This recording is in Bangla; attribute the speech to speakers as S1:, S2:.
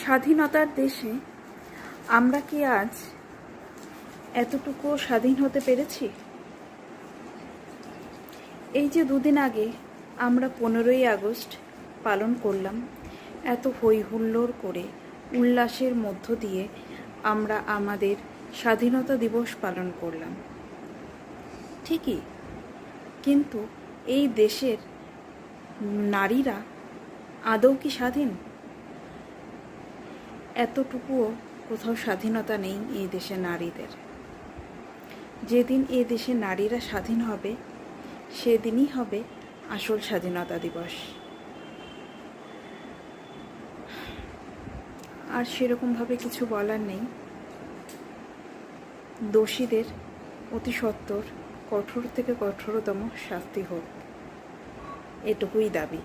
S1: স্বাধীনতার দেশে আমরা কি আজ এতটুকু স্বাধীন হতে পেরেছি? এই যে দুদিন আগে আমরা 15ই আগস্ট পালন করলাম, এত হই হুল্লোড় করে উল্লাসের মধ্য দিয়ে আমরা আমাদের স্বাধীনতা দিবস পালন করলাম ঠিকই, কিন্তু এই দেশের নারীরা আদৌ কি স্বাধীন? এতটুকুও কোথাও স্বাধীনতা নেই এই দেশের নারীদের। যেদিন এই দেশের নারীরা স্বাধীন হবে সেদিনই হবে আসল স্বাধীনতা দিবস। আর সেরকমভাবে কিছু বলার নেই। দোষীদের অতি সত্বর কঠোর থেকে কঠোরতম শাস্তি হোক, এটুকুই দাবি।